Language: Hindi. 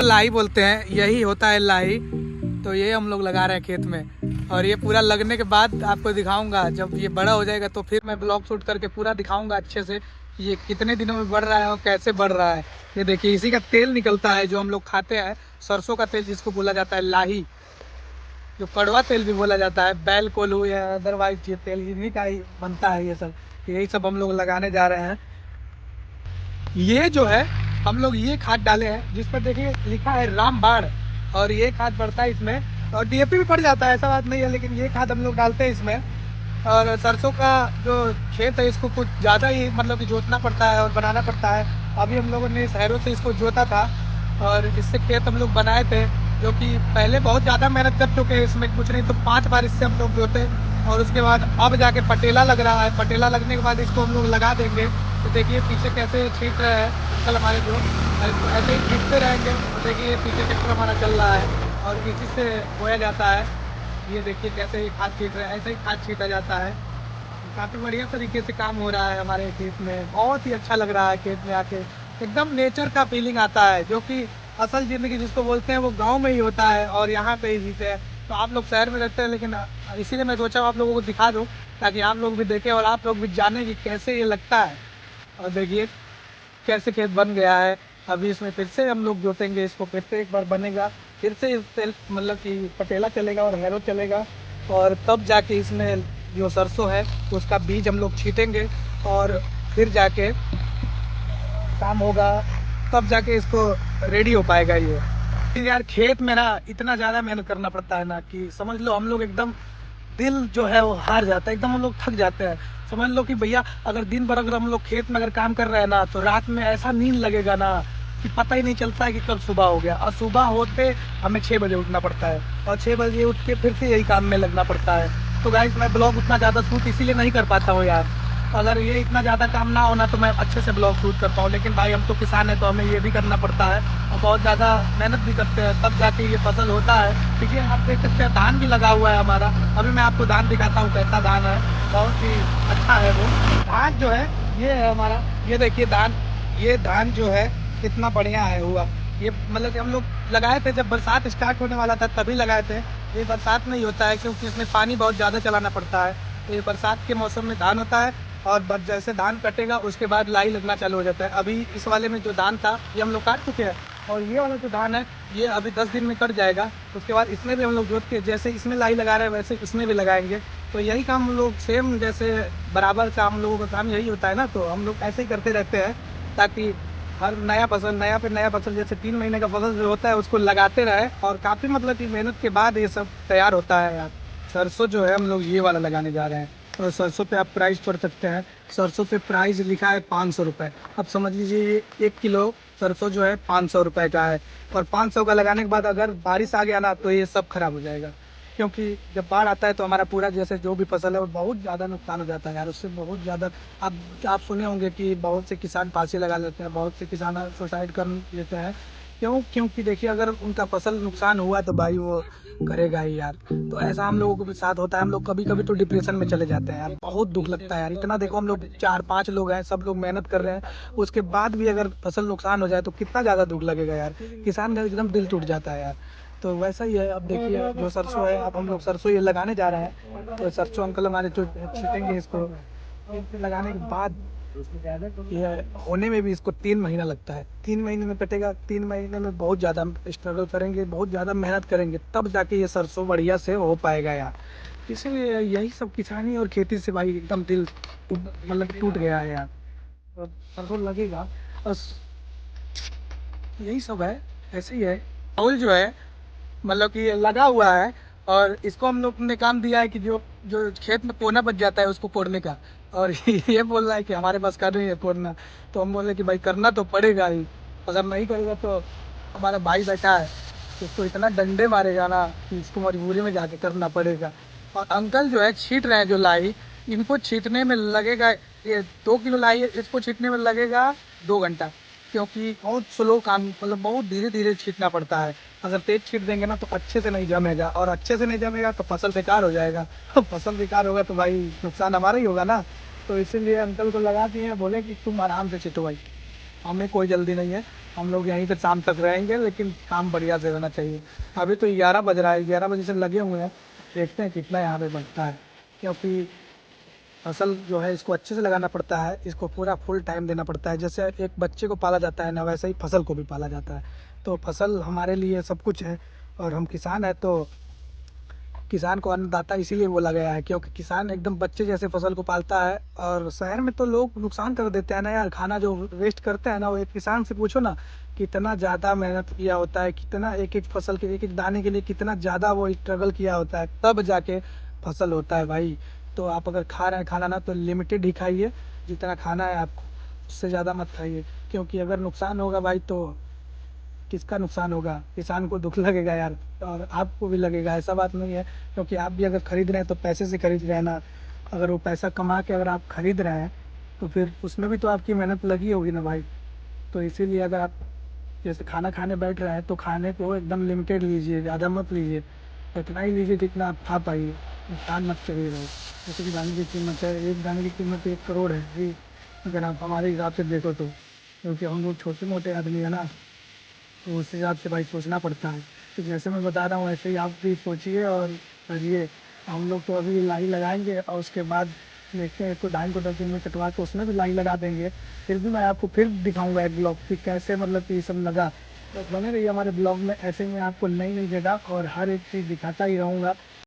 लाही बोलते हैं, यही होता है लाही। तो ये हम लोग लगा रहे हैं खेत में, और ये पूरा लगने के बाद आपको दिखाऊंगा। जब ये बड़ा हो जाएगा तो फिर मैं ब्लॉग शूट करके पूरा दिखाऊंगा अच्छे से ये कितने दिनों में बढ़ रहा है और कैसे बढ़ रहा है। ये देखिए, इसी का तेल निकलता है जो हम लोग खाते हैं, सरसों का तेल जिसको बोला जाता है लाही, जो कड़वा तेल भी बोला जाता है। बैल कोल्हू या अदरवाइज ये तेल इन्हीं का ही बनता है। ये सब यही सब हम लोग लगाने जा रहे हैं। ये जो है हम लोग ये खाद डाले हैं जिस पर देखिए लिखा है रामबाण, और ये खाद पड़ता है इसमें, और डीएपी भी पड़ जाता है, ऐसा बात नहीं है, लेकिन ये खाद हम लोग डालते हैं इसमें। और सरसों का जो खेत है इसको कुछ ज़्यादा ही मतलब कि जोतना पड़ता है और बनाना पड़ता है। अभी हम लोगों ने शहरों से इसको जोता था और इससे खेत हम लोग बनाए थे, जो कि पहले बहुत ज़्यादा मेहनत कर चुके हैं इसमें, कुछ नहीं तो 5 बार इससे हम लोग जोते। और उसके बाद अब जाके पटेला लग रहा है, पटेला लगने के बाद इसको हम लोग लगा देंगे। तो देखिए पीछे कैसे छींट रहे हैं अंकल हमारे, जो ऐसे ही छींटते रहेंगे। तो देखिए पीछे ट्रैक्टर हमारा चल रहा है और इसी से बोया जाता है। ये देखिए कैसे खाद छींट रहे हैं, ऐसे ही खाद छींटा जाता है। काफ़ी बढ़िया तरीके से काम हो रहा है हमारे खेत में, बहुत ही अच्छा लग रहा है खेत में आके। एकदम नेचर का फीलिंग आता है, जो कि असल ज़िंदगी जिसको बोलते हैं वो गांव में ही होता है और यहाँ पे ही जीते हैं। तो आप लोग शहर में रहते हैं, लेकिन इसीलिए मैं सोचा आप लोगों को दिखा दूँ ताकि आप लोग भी देखें और आप लोग भी जानें कि कैसे ये लगता है। और देखिए कैसे खेत बन गया है। अभी इसमें फिर से हम लोग जोतेंगे इसको, फिर से एक बार बनेगा, फिर से इससे मतलब कि पटेला चलेगा और हैरो चलेगा, और तब जाके इसमें जो सरसों है उसका बीज हम लोग छीटेंगे और फिर जाके काम होगा, तब जाके इसको रेडी हो पाएगा ये। यार खेत में ना इतना ज़्यादा मेहनत करना पड़ता है ना कि समझ लो हम लोग एकदम दिल जो है वो हार जाता है, एकदम हम लोग थक जाते हैं। समझ लो कि भैया अगर दिन भर अगर हम लोग खेत में अगर काम कर रहे हैं ना, तो रात में ऐसा नींद लगेगा ना कि पता ही नहीं चलता है कि कब सुबह हो गया। और सुबह होते हमें 6 बजे उठना पड़ता है, और 6 बजे उठ के फिर से यही काम में लगना पड़ता है। तो गाइस मैं ब्लॉग उतना ज़्यादा शूट इसीलिए नहीं कर पाता हूँ यार। अगर ये इतना ज़्यादा काम ना होना तो मैं अच्छे से ब्लॉग शूट करता हूँ, लेकिन भाई हम तो किसान हैं तो हमें ये भी करना पड़ता है और बहुत ज़्यादा मेहनत भी करते हैं, तब जाके ये फसल होता है। देखिए आप देख सकते हैं धान भी लगा हुआ है हमारा। अभी मैं आपको धान दिखाता हूँ कैसा धान है, बहुत ही अच्छा है वो धान जो है। ये है हमारा, ये देखिए धान, ये धान जो है कितना बढ़िया है हुआ। ये मतलब कि हम लोग लगाए थे जब बरसात स्टार्ट होने वाला था तभी लगाए थे। ये बरसात में ही होता है क्योंकि इसमें पानी बहुत ज़्यादा चलाना पड़ता है। तो ये बरसात के मौसम में धान होता है, और जैसे धान कटेगा उसके बाद लाई लगना चालू हो जाता है। अभी इस वाले में जो धान था ये हम लोग काट चुके हैं, और ये वाला जो धान है ये अभी 10 दिन में कट जाएगा। उसके बाद इसमें भी हम लोग जोत के जैसे इसमें लाई लगा रहे हैं वैसे इसमें भी लगाएंगे। तो यही काम हम लोग सेम जैसे बराबर का हम लोगों का काम यही होता है ना, तो हम लोग ऐसे ही करते रहते हैं ताकि हर नया फसल नया पे नया फसल जैसे 3 महीने का फसल जो होता है उसको लगाते रहे। और काफ़ी मतलब कि मेहनत के बाद ये सब तैयार होता है यार। सरसों जो है हम लोग ये वाला लगाने जा रहे हैं, और सरसों पे आप प्राइस पढ़ सकते हैं। सरसों पे प्राइस लिखा है 500 रुपये। अब समझ लीजिए 1 किलो सरसों जो है 500 रुपये का है। और 500 का लगाने के बाद अगर बारिश आ गया ना तो ये सब खराब हो जाएगा, क्योंकि जब बाढ़ आता है तो हमारा पूरा जैसे जो भी फसल है वो बहुत ज़्यादा नुकसान हो जाता है यार, उससे बहुत ज़्यादा। आप सुने होंगे कि बहुत से किसान फांसी लगा लेते हैं, बहुत से किसान सुसाइड कर लेते हैं। क्योंकि देखिए अगर उनका फसल नुकसान हुआ तो भाई वो करेगा ही यार। तो ऐसा हम लोगों के साथ होता है, हम लोग कभी कभी तो डिप्रेशन में चले जाते हैं यार, बहुत दुख लगता है यार। इतना देखो हम लोग 4-5 लोग हैं, सब लोग मेहनत कर रहे हैं, उसके बाद भी अगर फसल नुकसान हो जाए तो कितना ज़्यादा दुख लगेगा यार। किसान का एकदम दिल टूट जाता है यार। तो वैसा ही है। अब देखिए जो सरसों है, अब हम लोग सरसों ये लगाने जा रहे हैं। तो सरसों अंकल हमारे जो छीटेंगे इसको, लगाने के बाद ये होने में भी इसको 3 महीना लगता है। 3 महीने में कटेगा, 3 महीने में बहुत ज़्यादा स्ट्रगल करेंगे, बहुत ज़्यादा मेहनत करेंगे, तब जाके ये सरसों बढ़िया से हो पाएगा यार। इसीलिए यही सब किसानी और खेती से भाई एकदम दिल मतलब टूट गया है यार। तो सरसों लगेगा बस, यही सब है, ऐसे ही है। फूल जो है मतलब कि ये लगा हुआ है, और इसको हम लोग ने काम दिया है कि जो जो खेत में कोना बच जाता है उसको कोड़ने का। और ये बोल रहा है कि हमारे पास कर नहीं है कोड़ना। तो हम बोले कि भाई करना तो पड़ेगा ही, अगर नहीं करेगा तो हमारा भाई बैठा है तो उसको इतना डंडे मारेगा ना कि इसको मजबूरी में जाके करना पड़ेगा। और अंकल जो है छीट रहे हैं जो लाई, इनको छीटने में लगेगा, ये 2 किलो लाई है, इसको छीटने में लगेगा 2 घंटा, क्योंकि बहुत स्लो काम, मतलब बहुत धीरे धीरे छीटना पड़ता है। अगर तेज छीट देंगे ना तो अच्छे से नहीं जमेगा, और अच्छे से नहीं जमेगा तो फसल बेकार हो जाएगा। फसल बेकार होगा तो भाई नुकसान हमारा ही होगा ना। तो इसीलिए अंकल को लगा दिए हैं, बोले कि तुम आराम से छीटो भाई। हमें कोई जल्दी नहीं है, हम लोग यहीं पे शाम तक रहेंगे, लेकिन काम बढ़िया से रहना चाहिए। अभी तो 11 बज रहा है, 11 बजे से लगे हुए हैं, देखते हैं कितना यहाँ पे बनता है, क्योंकि फसल जो है इसको अच्छे से लगाना पड़ता है, इसको पूरा फुल टाइम देना पड़ता है। जैसे एक बच्चे को पाला जाता है ना, वैसे ही फसल को भी पाला जाता है। तो फसल हमारे लिए सब कुछ है, और हम किसान हैं, तो किसान को अन्नदाता इसीलिए बोला गया है, क्योंकि किसान एकदम बच्चे जैसे फसल को पालता है। और शहर में तो लोग नुकसान कर देते हैं ना यार, खाना जो वेस्ट करते हैं ना, वो एक किसान से पूछो ना, कितना ज़्यादा मेहनत किया होता है, कितना एक एक फसल के एक एक दाने के लिए कितना ज़्यादा वो स्ट्रगल किया होता है, तब जाके फसल होता है भाई। तो आप अगर खा रहे हैं खाना ना, तो लिमिटेड ही खाइए, जितना खाना है आपको, उससे ज़्यादा मत खाइए, क्योंकि अगर नुकसान होगा भाई तो किसका नुकसान होगा, किसान को दुख लगेगा यार, और आपको भी लगेगा, ऐसा बात नहीं है। क्योंकि आप भी अगर खरीद रहे हैं तो पैसे से खरीद रहे हैं ना, अगर वो पैसा कमा के अगर आप खरीद रहे हैं, तो फिर उसमें भी तो आपकी मेहनत लगी होगी ना भाई। तो इसीलिए अगर आप जैसे खाना खाने बैठ रहे हैं, तो खाने को एकदम लिमिटेड लीजिए, ज़्यादा मत लीजिए, इतना ही लीजिए जितना आप खा पाइए, नुकसान मत करिए रहो। जैसे कि दाने की कीमत है, एक दाने की कीमत 1 करोड़ है जी, अगर आप हमारे हिसाब से देखो तो, क्योंकि हम लोग छोटे मोटे आदमी है ना, तो उस हिसाब से भाई सोचना पड़ता है। तो जैसे मैं बता रहा हूँ वैसे ही आप भी सोचिए और करिए। हम लोग तो अभी लाई लगाएंगे, और उसके बाद देखते हैं, तो 2.5 दिन में कटवा के उसमें भी लाई लगा देंगे। फिर भी मैं आपको फिर दिखाऊंगा एक ब्लॉग कि कैसे मतलब कि ये सब लगा। तो बने रहिए हमारे ब्लॉग में, ऐसे में आपको नई नई जगह और हर एक चीज़ दिखाता ही रहूँगा।